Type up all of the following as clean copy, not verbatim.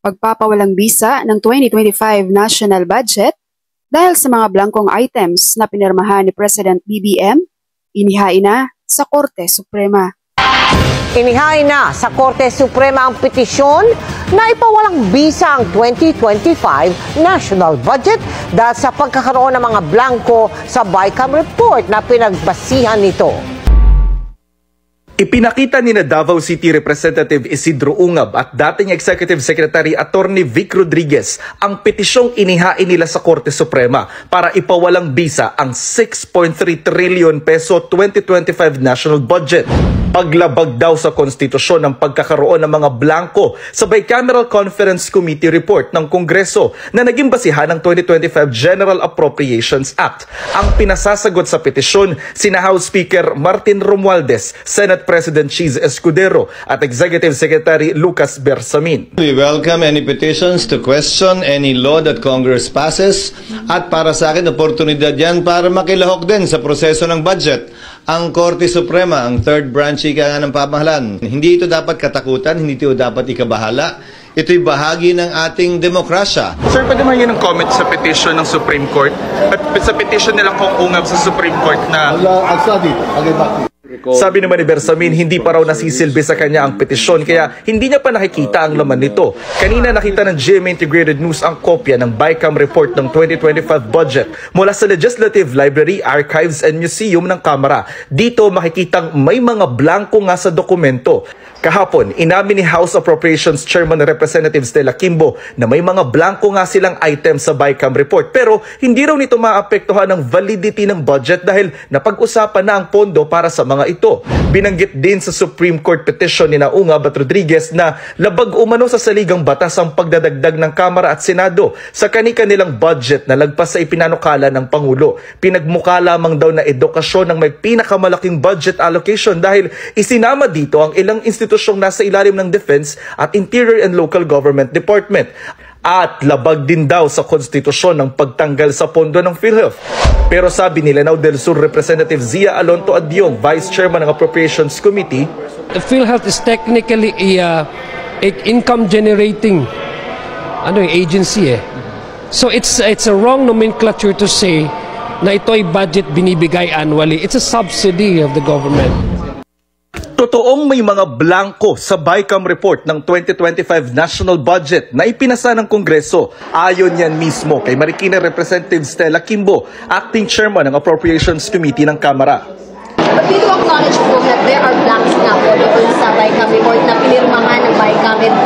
pagpapawalang bisa ng 2025 national budget dahil sa mga blankong items na pinirmahan ni President BBM, inihain na sa Korte Suprema. Inihain na sa Korte Suprema ang petisyon na ipawalang bisa ang 2025 national budget dahil sa pagkakaroon ng mga blanko sa BICAM report na pinagbasihan nito. Ipinakita ni Davao City Representative Isidro Ungab at dating Executive Secretary Attorney Vic Rodriguez ang petisyong inihain nila sa Korte Suprema para ipawalang bisa ang 6.3 trillion peso 2025 national budget. Paglabag daw sa konstitusyon ng pagkakaroon ng mga blanko sa Bicameral Conference Committee report ng Kongreso na naging basihan ng 2025 General Appropriations Act. Ang pinasasagot sa petisyon sina House Speaker Martin Romualdez, Senate President Cheese Escudero at Executive Secretary Lucas Bersamin. We welcome any petitions to question any law that Congress passes at para sa akin oportunidad yan para makilahok din sa proseso ng budget. Ang Korte Suprema, ang third branch ika ng pamahalaan. Hindi ito dapat katakutan, hindi ito dapat ikabahala. Ito'y bahagi ng ating demokrasya. Sir, pwede man yun ang comment sa petition ng Supreme Court at sa petition nila kung ungab sa Supreme Court na... I'll study. I'll get back to you. Sabi naman ni Bersamin, hindi pa raw nasisilbi sa kanya ang petisyon kaya hindi niya pa nakikita ang laman nito. Kanina nakita ng GMA Integrated News ang kopya ng BICAM report ng 2025 budget mula sa Legislative Library, Archives and Museum ng Kamara. Dito makikitang may mga blanko nga sa dokumento. Kahapon, inamin ni House Appropriations Chairman Representative Stella Kimbo na may mga blanko nga silang items sa BICAM report pero hindi raw nito maapektuhan ang validity ng budget dahil napag-usapan na ang pondo para sa mga ito. Binanggit din sa Supreme Court petition ni Ungab at Rodriguez na labag umano sa saligang batas ang pagdadagdag ng Kamara at Senado sa kani-kanilang budget na lagpas sa ipinanukala ng Pangulo. Pinagmukha lamang daw na edukasyon ng may pinakamalaking budget allocation dahil isinama dito ang ilang institusyong nasa ilalim ng Defense at Interior and Local Government Department. At labag din daw sa konstitusyon ng pagtanggal sa pondo ng PhilHealth. Pero sabi ni Lanao del Sur Representative Zia Alonto Adyong, Vice Chairman ng Appropriations Committee, the PhilHealth is technically a income generating agency eh. So it's a wrong nomenclature to say na ito ay budget binibigay annually. It's a subsidy of the government. Totoong may mga blanko sa BICAM report ng 2025 national budget na ipinasa ng Kongreso. Ayon yan mismo kay Marikina Representative Stella Kimbo, Acting Chairman ng Appropriations Committee ng Kamara. But we do acknowledge po that there are blanks na po doon sa BICAM report na pinirmahan ng BICAM and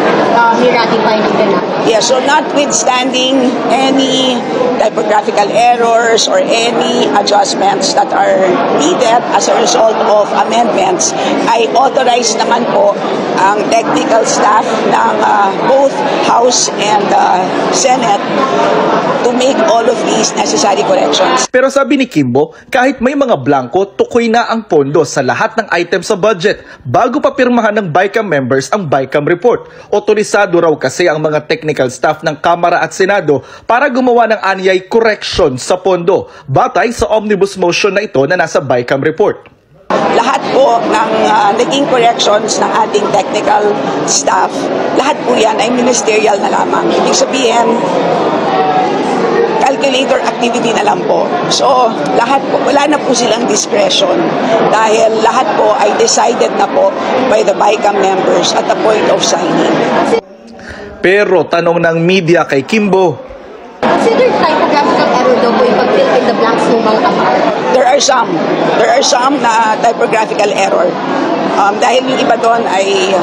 ni-ratify ng Senate. Yeah, so notwithstanding any typographical errors or any adjustments that are needed as a result of amendments, ay authorize naman po ang technical staff ng both House and Senate to make all of these necessary corrections. Pero sabi ni Kimbo, kahit may mga blanko, tukoy na ang pondo sa lahat ng items sa budget bago pa pirmahan ng BICAM members ang BICAM report. Otorisado raw kasi ang mga technical staff ng Kamara at Senado para gumawa ng anyay correction sa pondo batay sa omnibus motion na ito na nasa BICAM report. Lahat po ng naging corrections ng ating technical staff, lahat po yan ay ministerial na lamang. Ibig sabihin, calculator activity na lang po. So, lahat po, wala na po silang discretion dahil lahat po ay decided na po by the BICAM members at the point of signing. Pero tanong ng media kay Kimbo, considered typographical error daw po yung pag-fill in the blanks ng mga amount? There are some na typographical error. Dahil yung iba doon ay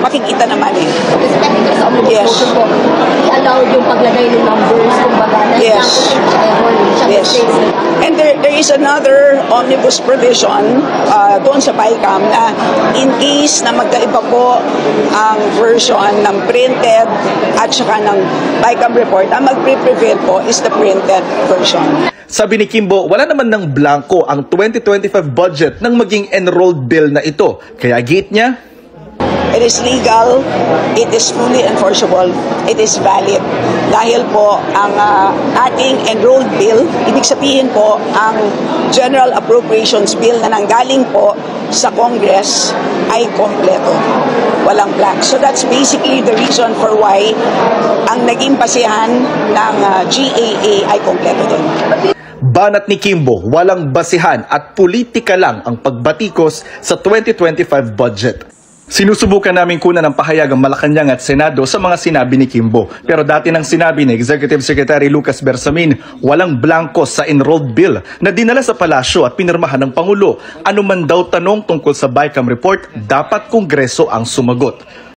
makikita naman eh. Respecting sa omnibus motion po, i-allow yung paglagay ng numbers, kumbaga, na yes. Error, yes. And there is another omnibus provision doon sa BICAM na in case na magkaiba po ang version ng printed at saka ng BICAM report, ang mag-prevail po is the printed version. Sabi ni Kimbo, wala naman ng blanko ang 2025 budget nang maging enrolled bill na ito. Kaya gate niya, it is legal, it is fully enforceable, it is valid. Dahil po ang ating enrolled bill, ibig sabihin po ang General Appropriations Bill na nanggaling po sa Congress ay kompleto. walang blank. So that's basically the reason for why ang naging basihan ng GAA ay kompleto din. Banat ni Kimbo, walang basihan at politika lang ang pagbatikos sa 2025 budget. Sinusubukan namin kunan ng pahayag ang Malacanang at Senado sa mga sinabi ni Kimbo. Pero dati nang sinabi ni Executive Secretary Lucas Bersamin, walang blanco sa enrolled bill na dinala sa palasyo at pinirmahan ng Pangulo. Ano man daw tanong tungkol sa BICAM report, dapat Kongreso ang sumagot.